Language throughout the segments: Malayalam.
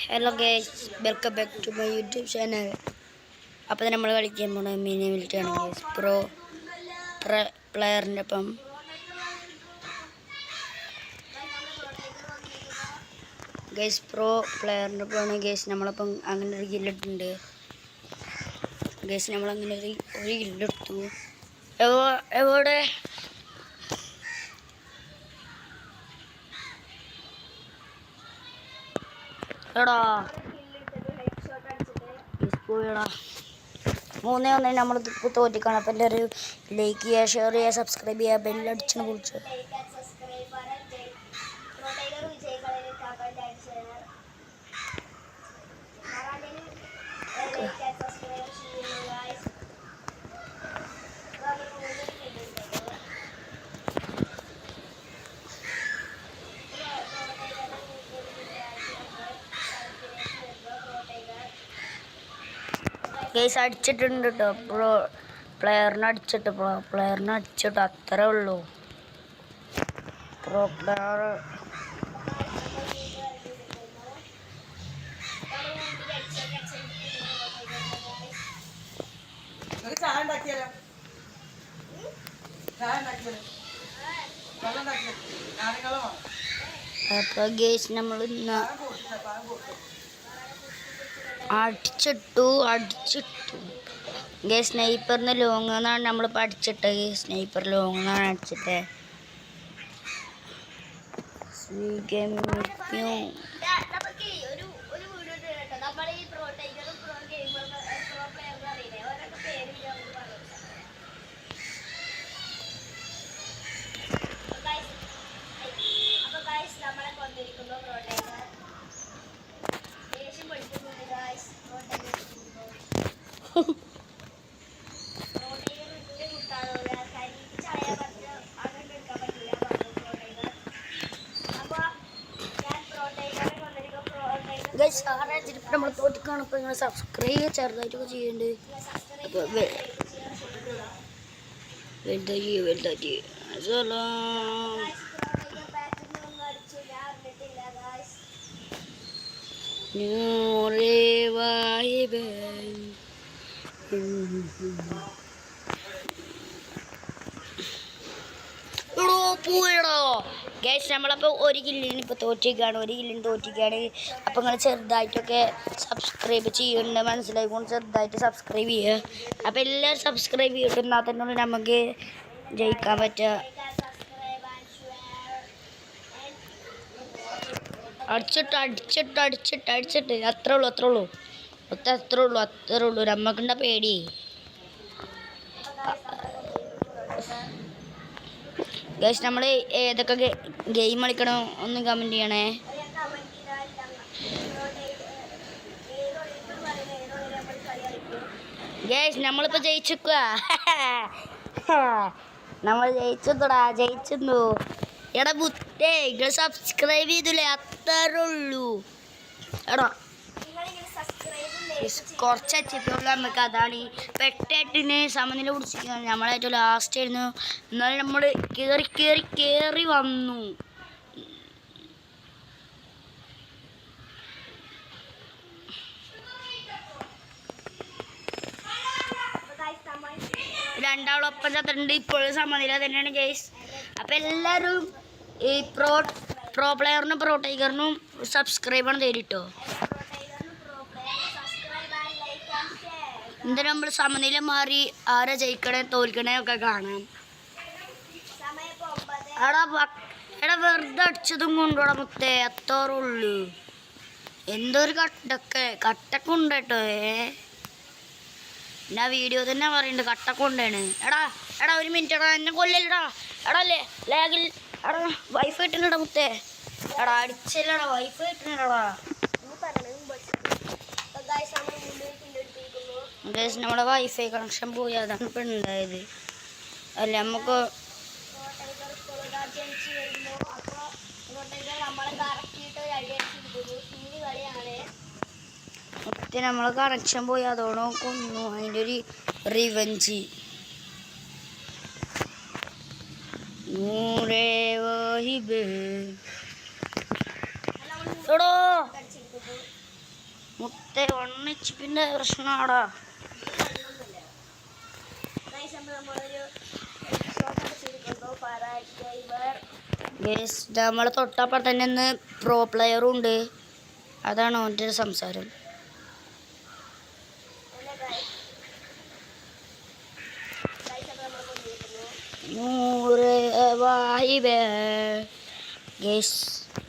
Hello guys, welcome back to my YouTube channel. അപ്പോൾ നമ്മൾ കളിക്കാൻ പോണ മിനി മിലിറ്റാണ് ഗേസ്. പ്ലെയറിൻ്റെ ഒപ്പം ഗേസ് പ്ലെയറിൻ്റെ ഒപ്പമാണ് ഗേസ്. നമ്മളപ്പം അങ്ങനെ ഒരു ഗില്ലിട്ടുണ്ട് ഗേസ്. നമ്മളങ്ങനെ ഒരു ഗില്ലെടുത്തു. എവിടെ എടാ പോയടാ 3-1 നമ്മൾ തോറ്റിക്കാണ്. അപ്പം എല്ലാവരും ലൈക്ക് ചെയ്യുക, ഷെയർ ചെയ്യുക, സബ്സ്ക്രൈബ് ചെയ്യുക, ബെല്ലടിച്ചാണ് പൊളിച്ചത്. കേസ് അടിച്ചിട്ടുണ്ട് കേട്ടോ. പ്ലെയറിനെ അടിച്ചിട്ട് അത്രേ ഉള്ളൂ. പ്ലെയർ അപ്പൊ ഗേസ് നമ്മൾ അടിച്ചിട്ടു ഗേസ്. സ്നൈപ്പറിന് ലോങ് എന്നാണ് നമ്മളിപ്പോൾ അടിച്ചിട്ടത്. സ്നൈപ്പർ ലോങ് എന്നാണ് അടിച്ചിട്ട്. നമ്മൾ തോറ്റിക്കാണ്. ഇപ്പോൾ നിങ്ങൾ സബ്സ്ക്രൈബ് ചെറുതായിട്ടൊക്കെ ചെയ്യുന്നുണ്ട്. അപ്പോൾ വലുതാക്കി പോയടോ ഗേസ്. നമ്മളപ്പോൾ ഒരു കില്ലിന് ഇപ്പോൾ തോറ്റിക്കാണ്. അപ്പോൾ നിങ്ങൾ ചെറുതായിട്ടൊക്കെ സബ്സ്ക്രൈബ് ചെയ്യുന്നുണ്ട്, മനസ്സിലായിക്കൊണ്ട് ചെറുതായിട്ട് സബ്സ്ക്രൈബ് ചെയ്യുക. അപ്പോൾ എല്ലാവരും സബ്സ്ക്രൈബ് ചെയ്തിട്ട് എന്നാൽ തന്നെ നമുക്ക് ജയിക്കാൻ പറ്റുക. അടിച്ചിട്ട് അത്രേ ഉള്ളൂ. നമുക്കുണ്ട പേടി. ഗൈസ്, നമ്മൾ ഏതൊക്കെ ഗെയിം കളിക്കണം ഒന്ന് കമൻറ്റ് ചെയ്യണേ. ഗൈസ്, നമ്മളിപ്പോൾ ജയിച്ചിക്കുക. നമ്മൾ ജയിച്ചു. എടാ ബുദ്ധേ, നിങ്ങൾ സബ്സ്ക്രൈബ് ചെയ്തില്ലേ? അത്രേ ഉള്ളൂ. എടാ കുറച്ച് അച്ചിട്ടുള്ള നമുക്ക് അതാണ്. 8-8 സമനില പിടിച്ചിരിക്കുന്നത്. നമ്മളേറ്റവും ലാസ്റ്റ് ആയിരുന്നു. എന്നാലും നമ്മൾ കയറി വന്നു. രണ്ടാളൊപ്പം ചത്തിട്ടുണ്ട്. ഇപ്പോഴും സമനില തന്നെയാണ് ഗൈസ്. അപ്പം എല്ലാവരും ഈ പ്രോ പ്ലെയറിനും പ്രോ ടൈഗറിനും സബ്സ്ക്രൈബാണ് തരിട്ടോ. എന്താ നമ്മൾ സമനില മാറി ആരെ ജയിക്കണേ തോൽക്കണേ ഒക്കെ കാണാം. എടാ വെറുതെ അടിച്ചതും കൊണ്ടോടാ മുത്തേ, അത്രേ ഉള്ളൂ. എന്തൊരു കട്ടൊക്കെ ഉണ്ട് കേട്ടോ. ഞാൻ വീഡിയോ തന്നെ പറയുന്നുണ്ട്, കട്ടൊക്കെ ഉണ്ടാണ്. എടാ ഒരു മിനിറ്റ് എടാ, എന്നെ കൊല്ലല്ലടാ. എടാ ലാഗിൽ എടാ വൈഫൈ ഇട്ടില്ലടാ മുത്തേ. എടാ അടിച്ചല്ലടാ, വൈഫൈ ഇട്ടില്ലടാ. ഗൈസ്, നമ്മുടെ വൈഫൈ കണക്ഷൻ പോയി, അതാണ് ഇപ്പം ഉണ്ടായത്. അല്ല നമുക്ക് നമ്മളെ കണക്ഷൻ പോയി, അതോടെ കൊന്നു. അതിൻ്റെ ഒരു റിവഞ്ച്. എടോ മുത്ത 1 HP പ്രശ്നമാടാ. നമ്മളെ തൊട്ടപ്പുറത്ത് തന്നെ ഒന്ന് പ്രോ പ്ലെയറും ഉണ്ട്. അതാണ് ഓൻ്റെ ഒരു സംസാരം.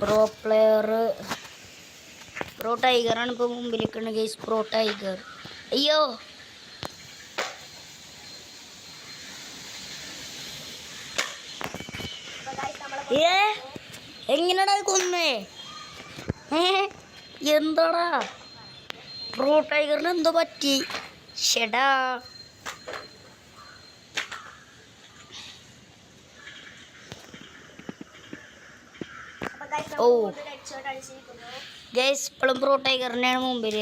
പ്രോ പ്ലെയർ പ്രോ ടൈഗറാണ് ഇപ്പോൾ മുമ്പിൽ നിൽക്കുന്നത് ഗൈസ്. Pro tiger. അയ്യോ എങ്ങനെയാടാ കൊന്നേ? എന്താടാ പ്രോ ടൈഗറിന് എന്തോ പറ്റി? ഷെടാ ഓ ഗൈസ് ഇപ്പോഴും പ്രോ ടൈഗറിനെയാണ് മുമ്പിൽ.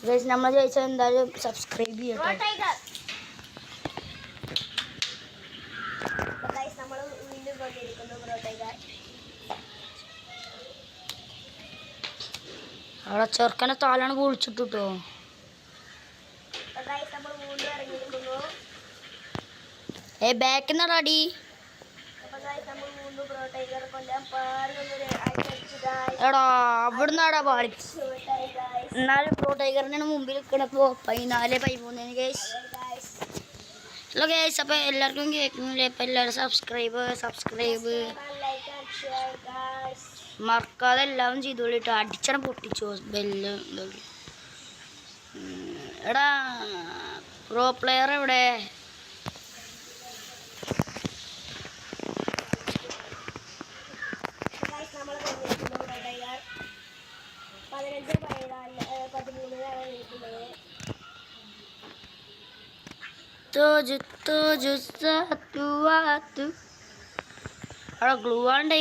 ഗൈസ് നമ്മൾ ചോദിച്ചാൽ എന്തായാലും സബ്സ്ക്രൈബ് ചെയ്യട്ടെ. അവിടെ ചെറുക്കനെ താലാണ് പൊളിച്ചിട്ടോ. ബാക്കിൽ നിന്നടി. എടാ അവിടുന്നാടാ പാടി. എന്നാലും പ്രോ ടൈഗറിനാണ് മുമ്പിൽ നിൽക്കണപ്പോ 14-13 ഗൈസ്. ഹലോ ഗൈസ്, അപ്പോൾ എല്ലാവർക്കും കേൾക്കുന്നില്ലേ? അപ്പോൾ എല്ലാവരും സബ്സ്ക്രൈബ് മറക്കാതെ എല്ലാവരും ചെയ്തോളിട്ടോ. അടിച്ചണം പൊട്ടിച്ചോ ബെല്ല്. എടാ പ്രോ പ്ലെയർ എവിടെ? അവിടെ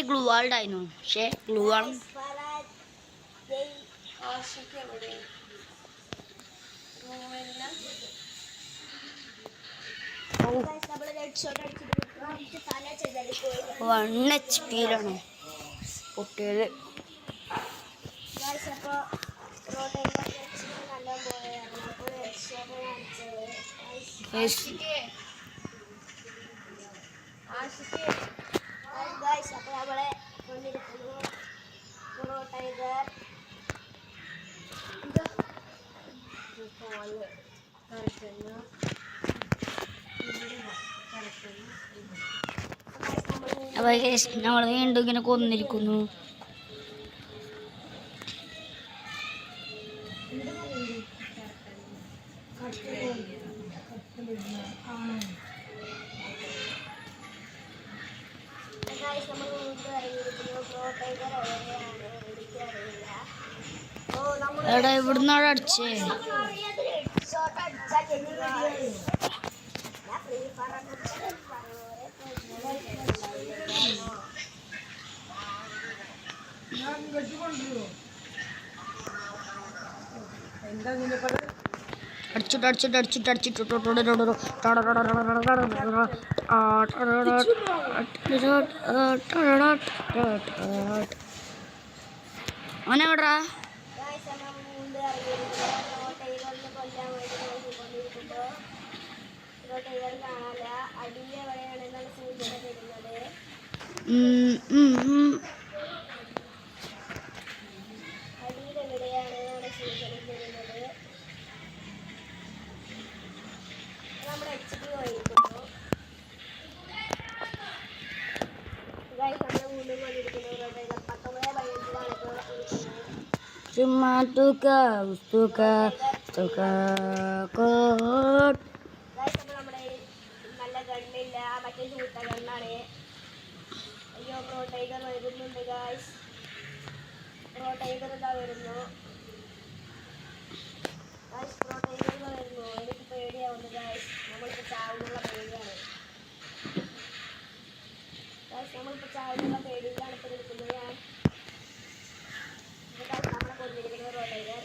ഗ്ലൂ വാളുണ്ടായിരുന്നു. പക്ഷേ ഗ്ലൂ വാൾ HP പൊട്ടിയത്. അപ്പോൾ നമ്മളെ കൊണ്ടിരിക്കുന്നു പ്രോ ടൈഗർ. അപ്പോൾ നമ്മൾ വീണ്ടും ഇങ്ങനെ കൊന്നിരിക്കുന്നു. എടാ ഇവിടുന്നാണ് അടിച്ചേ. അവനെവിടാ? Cuma tuka kot. Guys, നമ്മുടെ നല്ല ഗണ്ണില്ല, മറ്റേ ചൂട്ട ഗണ്ണാണ്. അയ്യോ പ്രോ ടൈഗർ വരുന്നുണ്ട് ഗായ്സ്. പ്രോ ടൈഗർ ഇതാ വരുന്നു ഗായ്സ്. പ്രോ ടൈഗർ വരുന്നു. എനിക്ക് പേടിയാവുന്നു ഗായ്സ്. നമ്മളിപ്പോൾ ചാവുന്നുള്ള പേടിയാണ് ഗായ്സ്. നമ്മളിപ്പോൾ ചാവുന്നുള്ള പേടിയിലാണ് ഇപ്പോൾ നിൽക്കുന്നത്. ഞാൻ നമ്മളെ കൊണ്ടിരിക്കുന്നത് പ്രോ ടൈഗർ.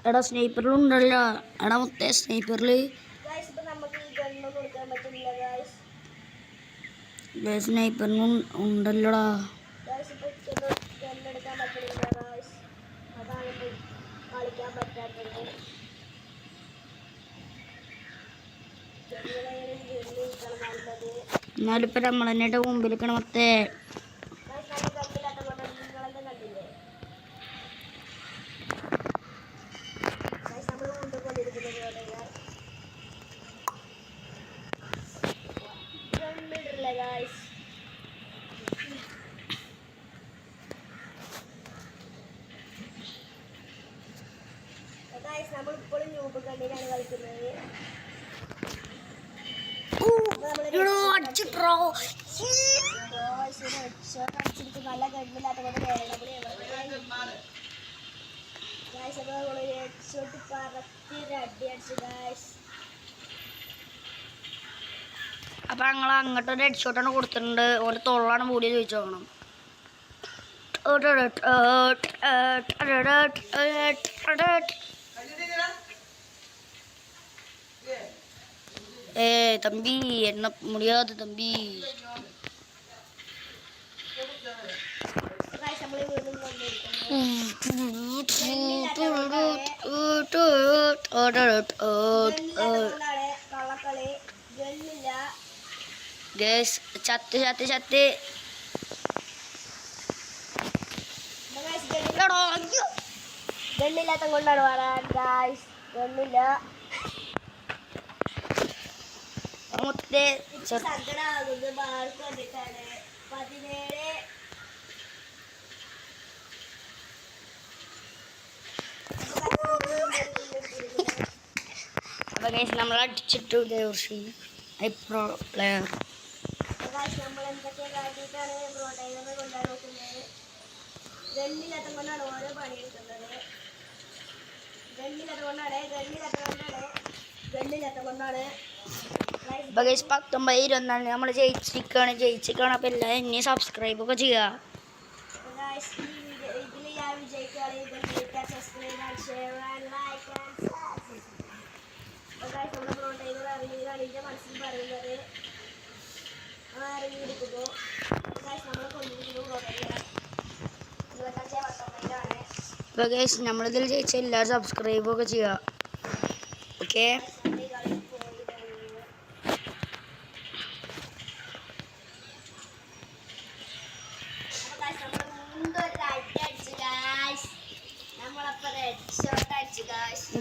എടാ സ്നൈപ്പറിലുണ്ടല്ലോ. എടാ മൊത്തം സ്നൈപ്പറിൽ സ്നൈപ്പറിനും ഉണ്ടല്ലോടാ. എന്നാലും ഇപ്പം നമ്മൾ തന്നെ മുമ്പിൽ നിൽക്കണം മൊത്തേ. നമ്മൾ ഇപ്പോഴും ന്യൂബ് കണ്ണിലാണ് കളിക്കുന്നത്. നല്ല ഗണ്ണില്ലാത്ത കൊണ്ട് അപ്പൊ ഞങ്ങൾ അങ്ങോട്ടൊരു ഹെഡ് ഷോട്ടാണ് കൊടുത്തിട്ടുണ്ട്. ഓരോ തൊള്ളാണ് മൂടി ചോദിച്ചു നോക്കണം. தம்பி என்ன முடியாது தம்பி. ചത്ത് ചത്ത് ചത്ത് ഗണ്ണില്ലാത്ത കൊണ്ടാണ് പറയാൻ ഗായ്സ്. ഗണ്ണില്ല സങ്കടമാകുന്നത് മാർക്ക് വന്നിട്ടാണ് 17. അപ്പൊ ഗൈസ് നമ്മൾ അടിച്ചിട്ടു പ്രോ പ്ലെയർ. നമ്മൾ എന്തൊക്കെ കാട്ടിയിട്ടാണ് പ്രോട്ടൈനർ കൊണ്ടാണ് നോക്കുന്നത്. ഗണ്ണില്ലാത്ത കൊണ്ടാണ് ഓരോ പണിയെടുക്കുന്നത്. ഗണ്ണില്ലാത്ത കൊണ്ടാണ് അപ്പൊ ഗൈസ് 19-21 നമ്മൾ ജയിച്ചിരിക്കുകയാണ്. അപ്പൊ എല്ലാവരും ഇനി സബ്സ്ക്രൈബ് ഒക്കെ ചെയ്യുക. ഇതിൽ ഞാൻ വിജയിക്കുകയാണെങ്കിൽ subscribe and share and like and നമ്മുടെ പ്രോട്ടൈനർ ഇറങ്ങിയതാണ് എൻ്റെ മനസ്സിൽ പറയുന്നത്. ഇറങ്ങിയിരിക്കുന്നു നമ്മളെ കൊണ്ടിരിക്കുന്നു പ്രോട്ടൈനർ 25-19 അപ്പൊ ഗൈസ് നമ്മളിതിൽ ജയിച്ച എല്ലാവരും സബ്സ്ക്രൈബ് ഒക്കെ ചെയ്യുക. ഓക്കെ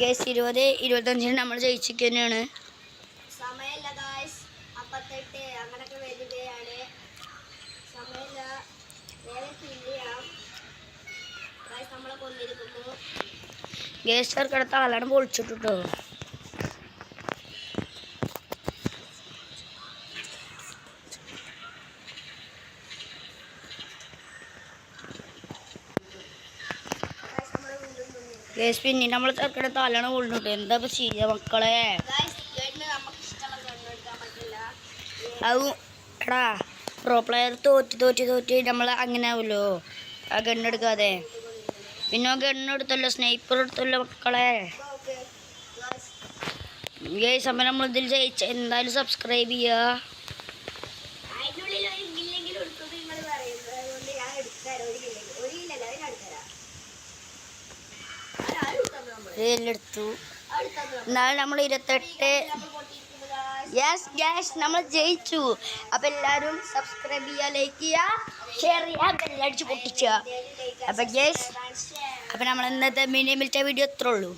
ഗൈസ് 20-25 നമ്മൾ ജയിച്ചിട്ട് തന്നെയാണ്. സമയമില്ല ഗൈസ്. 58 അങ്ങനൊക്കെ വരികയാണ്. സമയമില്ല, വേറെ ചെയ്യാം ഗൈസ്. നമ്മളെ കൊന്നിരിക്കുന്നു. ഗൈസ് ചേർക്കടുത്ത ആളാണ് പൊളിച്ചിട്ടോ. ഗൈസ് പിന്നെ നമ്മൾ ചേർക്കയുടെ തലാണ് കൊണ്ടിട്ട് എന്താ ഇപ്പൊ ചെയ്യാ മക്കളെ. അത് എടാ പ്രോ പ്ലെയർ തോറ്റ് നമ്മൾ അങ്ങനെ ആവുമല്ലോ ആ ഗണ്ണെടുക്കാതെ. പിന്നെ ഗണ്ണെടുത്തല്ലോ, സ്നൈപ്പർ എടുത്തല്ലോ മക്കളെ. ഗൈസ് അപ്പം നമ്മളിതിൽ ജയിച്ച എന്തായാലും സബ്സ്ക്രൈബ് ചെയ്യുക. എടുത്തു എന്നാലും നമ്മൾ 28. യെസ് ഗ്യാസ് നമ്മൾ ജയിച്ചു. അപ്പം എല്ലാവരും സബ്സ്ക്രൈബ് ചെയ്യുക, ലൈക്ക് ചെയ്യുക, ഷെയർ ചെയ്യുക, ബെല്ലടിച്ച് പൊട്ടിച്ചുക. അപ്പം ഗ്യാസ് അപ്പം നമ്മൾ ഇന്നത്തെ മിനിമത്തെ വീഡിയോ ഇത്രേ ഉള്ളൂ.